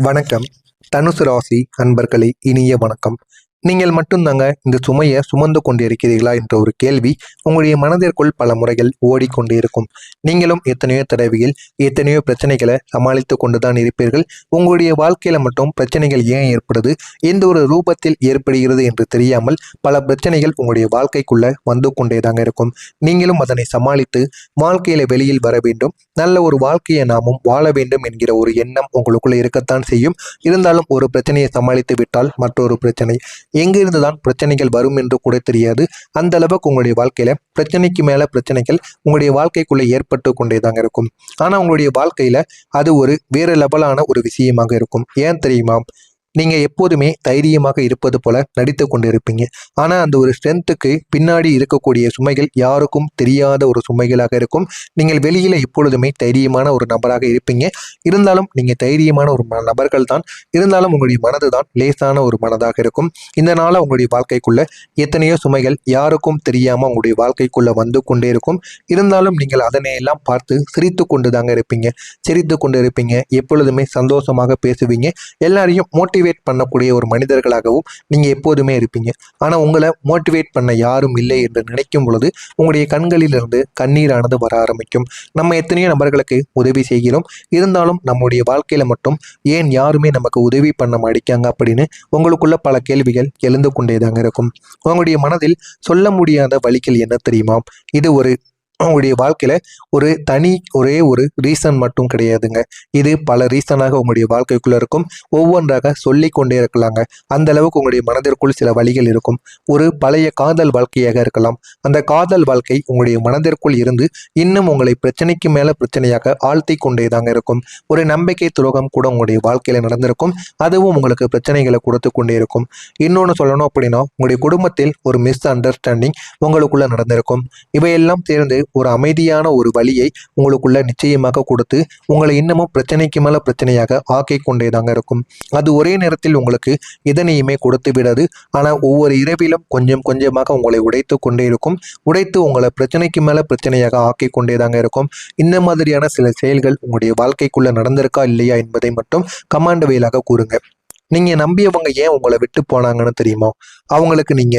வணக்கம். தனுசு ராசி அன்பர்களே, இனிய வணக்கம். நீங்கள் மட்டும்தாங்க இந்த சுமையை சுமந்து கொண்டிருக்கிறீர்களா என்ற ஒரு கேள்வி உங்களுடைய மனதிற்குள் பல முறைகள் ஓடிக்கொண்டே இருக்கும். நீங்களும் எத்தனையோ தடவையில் எத்தனையோ பிரச்சனைகளை சமாளித்து கொண்டுதான் இருப்பீர்கள். உங்களுடைய வாழ்க்கையில மட்டும் பிரச்சனைகள் ஏன் ஏற்படுது, எந்த ஒரு ரூபத்தில் ஏற்படுகிறது என்று தெரியாமல் பல பிரச்சனைகள் உங்களுடைய வாழ்க்கைக்குள்ள வந்து கொண்டேதாங்க இருக்கும். நீங்களும் அதனை சமாளித்து வாழ்க்கையில வெளியில் வர வேண்டும், நல்ல ஒரு வாழ்க்கையை நாமும் வாழ வேண்டும் என்கிற ஒரு எண்ணம் உங்களுக்குள்ள இருக்கத்தான் செய்யும். இருந்தாலும் ஒரு பிரச்சனையை சமாளித்து விட்டால் மற்றொரு பிரச்சனை, எங்கிருந்து தான் பிரச்சனைகள் வரும் என்று கூட தெரியாது. அந்த அளவுக்கு உங்களுடைய வாழ்க்கையில பிரச்சனைக்கு மேல பிரச்சனைகள் உங்களுடைய வாழ்க்கைக்குள்ள ஏற்பட்டு கொண்டேதாங்க இருக்கும். ஆனா உங்களுடைய வாழ்க்கையில அது ஒரு வேற லெவலான ஒரு விஷயமாக இருக்கும். ஏன் தெரியுமா? நீங்க எப்போதுமே தைரியமாக இருப்பது போல நடித்து கொண்டிருப்பீங்க. ஆனா அந்த ஒரு ஸ்ட்ரென்த்துக்கு பின்னாடி இருக்கக்கூடிய சுமைகள் யாருக்கும் தெரியாத ஒரு சுமைகளாக இருக்கும். நீங்கள் வெளியில எப்பொழுதுமே தைரியமான ஒரு நபராக இருப்பீங்க. இருந்தாலும் நீங்க தைரியமான ஒரு நபர்கள் தான். இருந்தாலும் உங்களுடைய மனது தான் லேசான ஒரு மனதாக இருக்கும். இந்த நாள உங்களுடைய வாழ்க்கைக்குள்ள எத்தனையோ சுமைகள் யாருக்கும் தெரியாம உங்களுடைய வாழ்க்கைக்குள்ள வந்து கொண்டே இருக்கும். இருந்தாலும் நீங்கள் அதனை எல்லாம் பார்த்து சிரித்து கொண்டு தாங்க இருப்பீங்க. சிரித்து கொண்டு இருப்பீங்க. எப்பொழுதுமே சந்தோஷமாக பேசுவீங்க. எல்லாரையும் மோட்டிவேட் பண்ணக்கூடிய ஒரு மனிதர்களாகவும் நீங்க எப்போதுமே இருப்பீங்க. ஆனா உங்களை மோட்டிவேட் பண்ண யாரும் இல்லை என்று நினைக்கும் பொழுது உங்களுடைய கண்களிலிருந்து கண்ணீரானது வர ஆரம்பிக்கும். நம்ம எத்தனையோ நபர்களுக்கு உதவி செய்கிறோம். இருந்தாலும் நம்முடைய வாழ்க்கையில மட்டும் ஏன் யாருமே நமக்கு உதவி பண்ண மாட்டேங்காங்க அப்படின்னு உங்களுக்குள்ள பல கேள்விகள் எழுந்து கொண்டேதாங்க இருக்கும். உங்களுடைய மனதில் சொல்ல முடியாத வலிகள் என்ன தெரியுமா? இது உங்களுடைய வாழ்க்கையில ஒரே ஒரு ரீசன் மட்டும் கிடையாதுங்க. இது பல ரீசனாக உங்களுடைய வாழ்க்கைக்குள்ள இருக்கும். ஒவ்வொன்றாக சொல்லி கொண்டே இருக்கலாங்க. அந்த அளவுக்கு உங்களுடைய மனதிற்குள் சில வழிகள் இருக்கும். ஒரு பழைய காதல் வாழ்க்கையாக இருக்கலாம். அந்த காதல் வாழ்க்கை உங்களுடைய மனதிற்குள் இருந்து இன்னும் உங்களை பிரச்சனைக்கு மேல பிரச்சனையாக ஆழ்த்தி கொண்டேதாங்க இருக்கும். ஒரு நம்பிக்கை துரோகம் கூட உங்களுடைய வாழ்க்கையில நடந்திருக்கும். அதுவும் உங்களுக்கு பிரச்சனைகளை கொடுத்து கொண்டே இருக்கும். இன்னொன்று சொல்லணும் அப்படின்னா, உங்களுடைய குடும்பத்தில் ஒரு மிஸ் அண்டர்ஸ்டாண்டிங் உங்களுக்குள்ள நடந்திருக்கும். இவையெல்லாம் சேர்ந்து ஒரு அமைதியான ஒரு வழியை உங்களுக்குள்ள நிச்சயமாக கொடுத்து உங்களை இன்னமும் பிரச்சனைக்கு மேல பிரச்சனையாக ஆக்கி கொண்டேதாங்க இருக்கும். அது ஒரே நேரத்தில் உங்களுக்கு இதனையுமே கொடுத்து விடாது. ஆனா ஒவ்வொரு இரவிலும் கொஞ்சம் கொஞ்சமாக உங்களை உடைத்து கொண்டே இருக்கும். உடைத்து உங்களை பிரச்சனைக்கு மேல பிரச்சனையாக ஆக்கி கொண்டேதாங்க இருக்கும். இந்த மாதிரியான சில செயல்கள் உங்களுடைய வாழ்க்கைக்குள்ள நடந்திருக்கா இல்லையா என்பதை மட்டும் கமாண்ட் வழியாக கூறுங்க. நீங்க நம்பியவங்க ஏன் உங்களை விட்டு போனாங்கன்னு தெரியுமா? அவங்களுக்கு நீங்க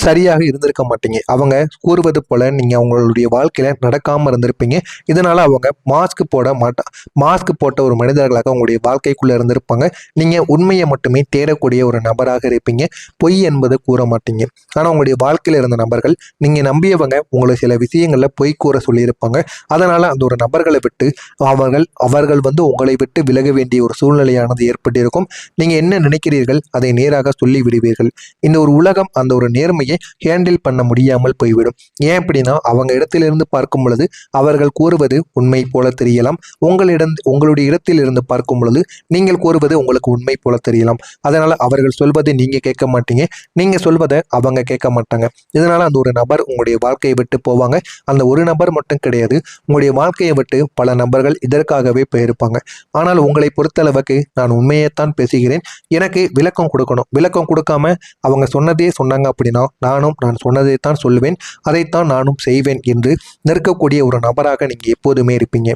சரியாக இருந்திருக்க மாட்டீங்க. அவங்க கூறுவது போல நீங்க அவங்களுடைய வாழ்க்கையில நடக்காம இருந்திருப்பீங்க. இதனால அவங்க மாஸ்க் போட்ட ஒரு மனிதர்களாக உங்களுடைய வாழ்க்கைக்குள்ள இருந்திருப்பாங்க. நீங்க உண்மையை மட்டுமே தேடக்கூடிய ஒரு நபராக இருப்பீங்க. பொய் என்பது கூற மாட்டீங்க. ஆனா உங்களுடைய வாழ்க்கையில இருந்த நபர்கள், நீங்க நம்பியவங்க உங்களை சில விஷயங்கள்ல பொய் கூற சொல்லியிருப்பாங்க. அதனால அந்த ஒரு நபர்களை விட்டு அவர்கள் உங்களை விட்டு விலக வேண்டிய ஒரு சூழ்நிலையானது ஏற்பட்டிருக்கும். நீங்க என்ன நினைக்கிறீர்கள் அதை நேராக சொல்லி விடுவீர்கள். இந்த ஒரு உலகம் அந்த ஒரு நேர்மை ஹேண்டில் பண்ண முடியாமல் போய்விடும். ஏன் அப்படின்னா, அவங்க இடத்திலிருந்து பார்க்கும் பொழுது அவர்கள் கூறுவது உண்மை போல தெரியலாம். உங்களுடைய இடத்திலிருந்து பார்க்கும் பொழுது நீங்கள் கூறுவது உங்களுக்கு உண்மை போல தெரியலாம். அதனால அவர்கள் சொல்வதை நீங்க கேட்க மாட்டீங்க, நீங்க சொல்வதை அவங்க கேட்க மாட்டாங்க. இதனால அந்த ஒரு நபர் உங்களுடைய வாழ்க்கையை விட்டு போவாங்க. அந்த ஒரு நபர் மட்டும் கிடையாது, உங்களுடைய வாழ்க்கையை விட்டு பல நபர்கள் இதற்காகவே போயிருப்பாங்க. ஆனால் உங்களை பொறுத்தளவுக்கு நான் உண்மையைத்தான் பேசுகிறேன், எனக்கு விளக்கம் கொடுக்கணும், விளக்கம் கொடுக்காம அவங்க சொன்னதே சொன்னாங்க அப்படின்னா நான் சொன்னதைத்தான் சொல்லுவேன், அதைத்தான் நானும் செய்வேன் என்று நிற்கக்கூடிய ஒரு நபராக நீங்க எப்போதுமே இருப்பீங்க.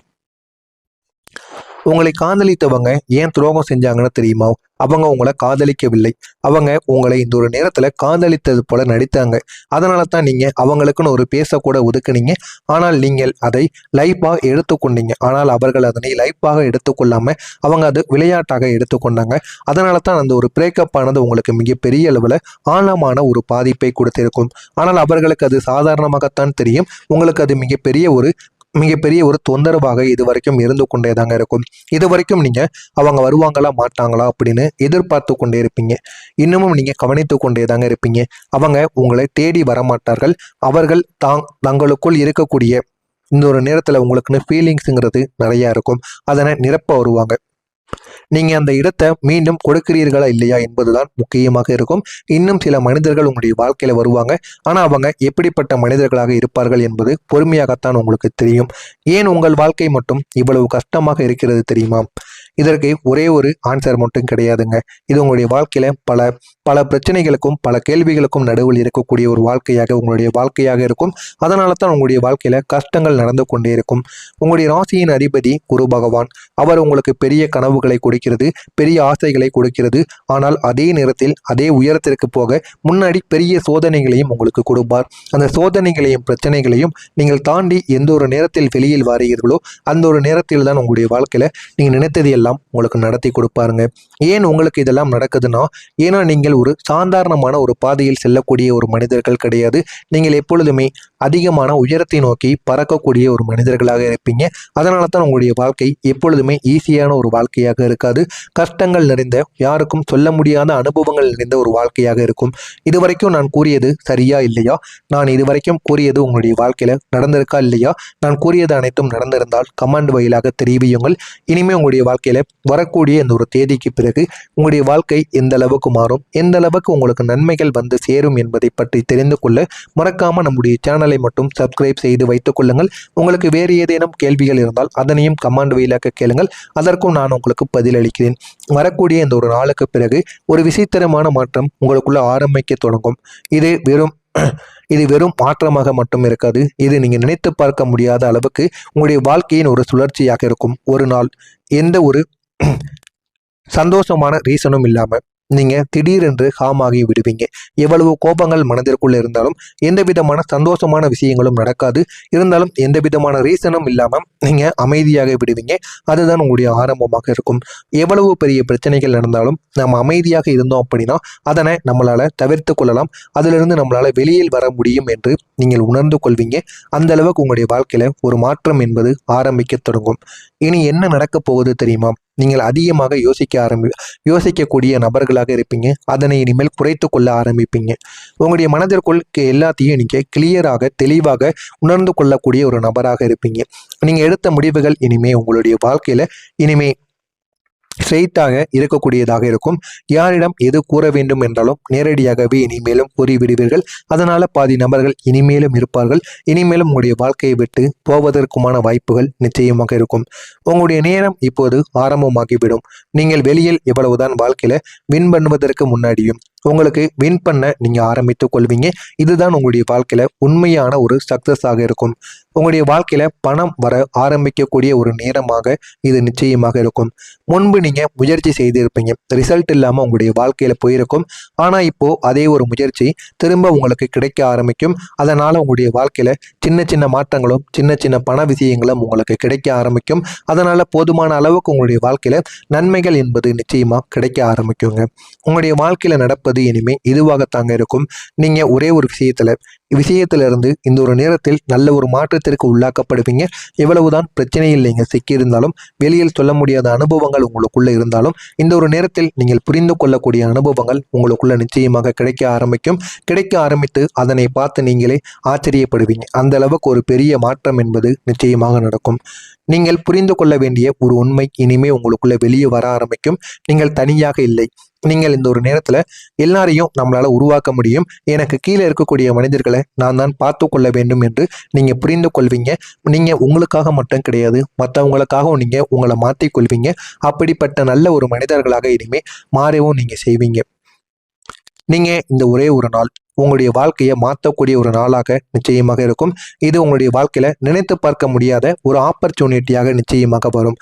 உங்களை காதலித்தவங்க ஏன் துரோகம் செஞ்சாங்கன்னு தெரியுமா? அவங்க உங்களை காதலிக்கவில்லை. அவங்க உங்களை இந்த ஒரு நேரத்துல காதலித்தது போல நடித்தாங்க. அதனால தான் நீங்க அவங்களுக்குன்னு ஒரு பேசக்கூட ஒதுக்குனீங்க. ஆனால் நீங்கள் அதை லைஃபாக எடுத்துக்கொண்டீங்க. ஆனால் அவர்கள் அதனை லைஃபாக எடுத்துக்கொள்ளாம அவங்க அது விளையாட்டாக எடுத்துக்கொண்டாங்க. அதனால தான் அந்த ஒரு பிரேக்கப் ஆனது உங்களுக்கு மிகப்பெரிய அளவில் ஆழமான ஒரு பாதிப்பை கொடுத்திருக்கும். ஆனால் அவர்களுக்கு அது சாதாரணமாகத்தான் தெரியும். உங்களுக்கு அது மிகப்பெரிய ஒரு தொந்தரவாக இது வரைக்கும் இருந்து கொண்டே தாங்க இருக்கும். இது வரைக்கும் நீங்க அவங்க வருவாங்களா மாட்டாங்களா அப்படின்னு எதிர்பார்த்து கொண்டே இருப்பீங்க. இன்னமும் நீங்க கவனித்து கொண்டே தாங்க இருப்பீங்க. அவங்க உங்களை தேடி வரமாட்டார்கள். அவர்கள் தங்களுக்குள் இருக்கக்கூடிய இந்த ஒரு நேரத்துல உங்களுக்குன்னு ஃபீலிங்ஸுங்கிறது நிறைய இருக்கும். அதனை நிரப்ப வருவாங்க. நீங்க அந்த இடத்தை மீண்டும் கொடுக்கிறீர்களா இல்லையா என்பதுதான் முக்கியமாக இருக்கும். இன்னும் சில மனிதர்கள் உங்களுடைய வாழ்க்கையில வருவாங்க. ஆனா அவங்க எப்படிப்பட்ட மனிதர்களாக இருப்பார்கள் என்பது பொறுமையாகத்தான் உங்களுக்கு தெரியும். ஏன் உங்கள் வாழ்க்கை மட்டும் இவ்வளவு கஷ்டமாக இருக்கிறது தெரியுமா? இதற்கு ஒரே ஒரு ஆன்சர் மட்டும் கிடையாதுங்க. இது உங்களுடைய வாழ்க்கையில பல பல பிரச்சனைகளுக்கும் பல கேள்விகளுக்கும் நடுவில் இருக்கக்கூடிய ஒரு வாழ்க்கையாக உங்களுடைய வாழ்க்கையாக இருக்கும். அதனால தான் உங்களுடைய வாழ்க்கையில கஷ்டங்கள் நடந்து கொண்டே இருக்கும். உங்களுடைய ராசியின் அதிபதி குரு பகவான். அவர் உங்களுக்கு பெரிய கனவுகளை கொடுக்கிறது, பெரிய ஆசைகளை கொடுக்கிறது. ஆனால் அதே நேரத்தில் அதே உயரத்திற்கு போக முன்னாடி பெரிய சோதனைகளையும் உங்களுக்கு கொடுப்பார். அந்த சோதனைகளையும் பிரச்சனைகளையும் நீங்கள் தாண்டி எந்த ஒரு நேரத்தில் வெளியில் வாரீர்களோ அந்த ஒரு நேரத்தில் தான் உங்களுடைய வாழ்க்கையில நீங்க நினைத்தது எல்லாம் உங்களுக்கு நடத்தி கொடுப்பாருங்க. ஏன் உங்களுக்கு இதெல்லாம் நடக்குதுன்னா, ஏன்னா நீங்கள் ஒரு சாதாரணமான ஒரு பாதையில் செல்லக்கூடிய ஒரு மனிதர்கள் கிடையாது. நீங்கள் எப்பொழுதுமே அதிகமான உயரத்தை நோக்கி பறக்கக்கூடிய ஒரு மனிதர்களாக இருப்பீங்க. அதனால தான் உங்களுடைய வாழ்க்கை எப்பொழுதுமே ஈஸியான ஒரு வாழ்க்கையாக இருக்காது. கஷ்டங்கள் நிறைந்த, யாருக்கும் சொல்ல முடியாத அனுபவங்கள் நிறைந்த ஒரு வாழ்க்கையாக இருக்கும். இதுவரைக்கும் நான் கூறியது சரியா இல்லையா? நான் இதுவரைக்கும் கூறியது உங்களுடைய வாழ்க்கையில நடந்திருக்கா இல்லையா? நான் கூறியது அனைத்தும் நடந்திருந்தால் கமெண்ட் வாயிலாக தெரிவியுங்கள். இனிமே உங்களுடைய வாழ்க்கையில வரக்கூடிய இந்த ஒரு தேதிக்கு பிறகு உங்களுடைய வாழ்க்கை எந்த அளவுக்கு மாறும், எந்த அளவுக்கு உங்களுக்கு நன்மைகள் வந்து சேரும் என்பதை பற்றி தெரிந்து கொள்ள மறக்காம நம்முடைய சேனலை மட்டும் சப்ஸ்கிரைப் செய்து வைத்துக் கொள்ளுங்கள். உங்களுக்கு வேறு ஏதேனும் கேள்விகள் இருந்தால் அதனையும் கமெண்ட் வாயிலாக கேளுங்கள். அதற்கும் நான் உங்களுக்கு பதிலளிக்கிறேன். வரக்கூடிய இந்த ஒரு நாளுக்கு பிறகு ஒரு விசித்திரமான மாற்றம் உங்களுக்குள்ள ஆரம்பிக்க தொடங்கும். இது வெறும் மாற்றமாக மட்டும் இருக்காது. இது நீங்க நினைத்து பார்க்க முடியாத அளவுக்கு உங்களுடைய வாழ்க்கையின் ஒரு சுழற்சியாக இருக்கும். ஒரு நாள் எந்த ஒரு சந்தோஷமான ரீசனும் இல்லாம நீங்க திடீரென்று காமாகி விடுவீங்க. எவ்வளவு கோபங்கள் மனதிற்குள்ள இருந்தாலும் எந்த விதமான சந்தோஷமான விஷயங்களும் நடக்காது. இருந்தாலும் எந்த விதமான ரீசனும் இல்லாம நீங்க அமைதியாக விடுவீங்க. அதுதான் உங்களுடைய ஆரம்பமாக இருக்கும். எவ்வளவு பெரிய பிரச்சனைகள் நடந்தாலும் நம்ம அமைதியாக இருந்தோம் அப்படின்னா அதனை நம்மளால தவிர்த்து கொள்ளலாம். அதிலிருந்து நம்மளால வெளியில் வர முடியும் என்று நீங்கள் உணர்ந்து கொள்வீங்க. அந்த அளவுக்கு உங்களுடைய வாழ்க்கையில ஒரு மாற்றம் என்பது ஆரம்பிக்க தொடங்கும். இனி என்ன நடக்க போகுது தெரியுமா? நீங்கள் அதிகமாக யோசிக்கக்கூடிய நபர்களாக இருப்பீங்க. அதனை இனிமேல் குறைத்து கொள்ள ஆரம்பிப்பீங்க. உங்களுடைய மனதிற்குள் எல்லாத்தையும் நீங்க கிளியராக தெளிவாக உணர்ந்து கொள்ளக்கூடிய ஒரு நபராக இருப்பீங்க. நீங்க எடுத்த முடிவுகள் இனிமே உங்களுடைய வாழ்க்கையில இனிமே ஸ்ட்ரெயிட்டாக இருக்கக்கூடியதாக இருக்கும். யாரிடம் எது கூற வேண்டும் என்றாலும் நேரடியாகவே இனிமேலும் கூறிவிடுவீர்கள். அதனால பாதி நபர்கள் இனிமேலும் இருப்பார்கள். இனிமேலும் உங்களுடைய வாழ்க்கையை விட்டு போவதற்குமான வாய்ப்புகள் நிச்சயமாக இருக்கும். உங்களுடைய நேரம் இப்போது ஆரம்பமாகிவிடும். நீங்கள் வெளியில் எவ்வளவுதான் வாழ்க்கையில வின் பண்ணுவதற்கு முன்னாடியும் உங்களுக்கு வின் பண்ண நீங்க ஆரம்பித்துக் கொள்வீங்க. இதுதான் உங்களுடைய வாழ்க்கையில உண்மையான ஒரு சக்சஸ் ஆக இருக்கும். உங்களுடைய வாழ்க்கையில பணம் வர ஆரம்பிக்கக்கூடிய ஒரு நேரமாக இது நிச்சயமாக இருக்கும். முன்பு நீங்க முயற்சி செய்திருப்பீங்க, ரிசல்ட் இல்லாம உங்களுடைய வாழ்க்கையில போயிருக்கும். ஆனா இப்போ அதே ஒரு முயற்சி திரும்ப உங்களுக்கு கிடைக்க ஆரம்பிக்கும். அதனால உங்களுடைய வாழ்க்கையில சின்ன சின்ன மாற்றங்களும் சின்ன சின்ன பண விஷயங்களும் உங்களுக்கு கிடைக்க ஆரம்பிக்கும். அதனால போதுமான அளவுக்கு உங்களுடைய வாழ்க்கையில நன்மைகள் என்பது நிச்சயமா கிடைக்க ஆரம்பிக்குங்க. உங்களுடைய வாழ்க்கையில நடப்பது இனிமே இதுவாகத்தாங்க இருக்கும். நீங்க ஒரே ஒரு விஷயத்திலிருந்து இந்த ஒரு நேரத்தில் நல்ல ஒரு மாற்றத்திற்கு உள்ளாக்கப்படுவீங்க. எவ்வளவுதான் பிரச்சனையில் நீங்க சிக்கியிருந்தாலும், வெளியில் சொல்ல முடியாத அனுபவங்கள் உங்களுக்குள்ள இருந்தாலும், இந்த ஒரு நேரத்தில் நீங்கள் புரிந்து கொள்ளக்கூடிய அனுபவங்கள் உங்களுக்குள்ள நிச்சயமாக கிடைக்க ஆரம்பித்து அதனை பார்த்து நீங்களே ஆச்சரியப்படுவீங்க. அந்த அளவுக்கு ஒரு பெரிய மாற்றம் என்பது நிச்சயமாக நடக்கும். நீங்கள் புரிந்து கொள்ள வேண்டிய ஒரு உண்மை இனிமே உங்களுக்குள்ள வெளியே வர ஆரம்பிக்கும். நீங்கள் தனியாக இல்லை. நீங்கள் இந்த ஒரு நேரத்துல எல்லாரையும் நம்மளால உருவாக்க முடியும். எனக்கு கீழே இருக்கக்கூடிய மனிதர்களை நான் தான் பார்த்து கொள்ள வேண்டும் என்று நீங்க புரிந்து கொள்வீங்க. நீங்க உங்களுக்காக மட்டும் கிடையாது, மற்றவங்களுக்காகவும் நீங்க உங்களை மாற்றிக் கொள்வீங்க. அப்படிப்பட்ட நல்ல ஒரு மனிதர்களாக இனிமே மாறவும் நீங்க செய்வீங்க. நீங்க இந்த ஒரே ஒரு நாள் உங்களுடைய வாழ்க்கையை மாற்றக்கூடிய ஒரு நாளாக நிச்சயமாக இருக்கும். இது உங்களுடைய வாழ்க்கையில நினைத்து பார்க்க முடியாத ஒரு ஆப்பர்ச்சுனிட்டியாக நிச்சயமாக வரும்.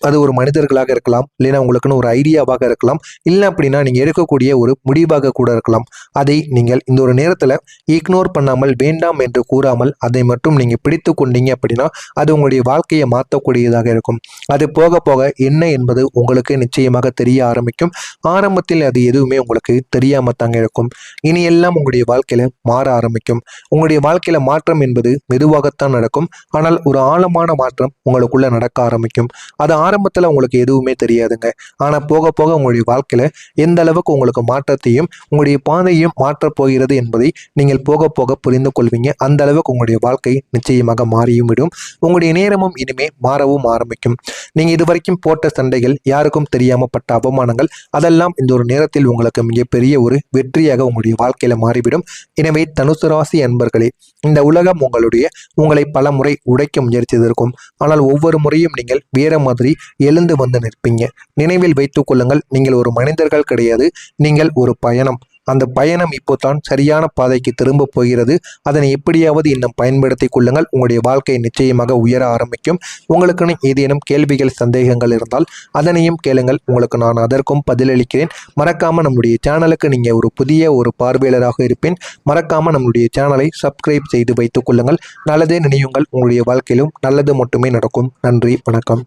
அது ஒரு மனிதர்களாக இருக்கலாம், இல்லைன்னா உங்களுக்குன்னு ஒரு ஐடியாவாக இருக்கலாம், இல்லை அப்படின்னா நீங்கள் எடுக்கக்கூடிய ஒரு முடிவாக கூட இருக்கலாம். அதை நீங்கள் இந்த ஒரு நேரத்தில் இக்னோர் பண்ணாமல், வேண்டாம் என்று கூறாமல் அதை மட்டும் நீங்கள் பிடித்து கொண்டீங்க அப்படின்னா அது உங்களுடைய வாழ்க்கையை மாற்றக்கூடியதாக இருக்கும். அது போக போக என்ன என்பது உங்களுக்கு நிச்சயமாக தெரிய ஆரம்பிக்கும். ஆரம்பத்தில் அது எதுவுமே உங்களுக்கு தெரியாமல் தாங்க இருக்கும். இனி எல்லாம் உங்களுடைய வாழ்க்கையில மாற ஆரம்பிக்கும். உங்களுடைய வாழ்க்கையில மாற்றம் என்பது மெதுவாகத்தான் நடக்கும். ஆனால் ஒரு ஆழமான மாற்றம் உங்களுக்குள்ள நடக்க ஆரம்பிக்கும். அது ஆரம்பத்தில் உங்களுக்கு எதுவுமே தெரியாதுங்க. ஆனால் போக போக உங்களுடைய வாழ்க்கையில் எந்த அளவுக்கு உங்களுக்கு மாற்றத்தையும் உங்களுடைய பாதையும் மாற்றப் போகிறது என்பதை நீங்கள் போக போக புரிந்து கொள்வீங்க. அந்த அளவுக்கு உங்களுடைய வாழ்க்கை நிச்சயமாக மாறியும் விடும். உங்களுடைய நேரமும் இனிமே மாறவும் ஆரம்பிக்கும். நீங்கள் இதுவரைக்கும் போட்ட சண்டைகள், யாருக்கும் தெரியாமல் பட்ட அவமானங்கள், அதெல்லாம் இந்த ஒரு நேரத்தில் உங்களுக்கு மிகப்பெரிய ஒரு வெற்றியாக உங்களுடைய வாழ்க்கையில மாறிவிடும். எனவே தனுசு ராசி அன்பர்களே, இந்த உலகம் உங்களை பல முறை உடைக்க முயற்சித்திருக்கும். ஆனால் ஒவ்வொரு முறையும் நீங்கள் வேற மாதிரி எழுந்து வந்து நிற்பீங்க. நினைவில் வைத்துக் கொள்ளுங்கள், நீங்கள் ஒரு மனிதர்கள் கிடையாது, நீங்கள் ஒரு பயணம். அந்த பயணம் இப்போதான் சரியான பாதைக்கு திரும்ப போகிறது. அதனை எப்படியாவது இன்னும் பயன்படுத்திக் கொள்ளுங்கள். உங்களுடைய வாழ்க்கை நிச்சயமாக உயர ஆரம்பிக்கும். உங்களுக்குன்னு ஏதேனும் கேள்விகள், சந்தேகங்கள் இருந்தால் அதனையும் கேளுங்கள். உங்களுக்கு நான் அதற்கும் பதிலளிக்கிறேன். மறக்காம நம்முடைய சேனலுக்கு நீங்க ஒரு புதிய பார்வையாளராக இருப்பேன். மறக்காம நம்முடைய சேனலை சப்ஸ்கிரைப் செய்து வைத்துக் கொள்ளுங்கள். நல்லதே நினையுங்கள். உங்களுடைய வாழ்க்கையிலும் நல்லது மட்டுமே நடக்கும். நன்றி, வணக்கம்.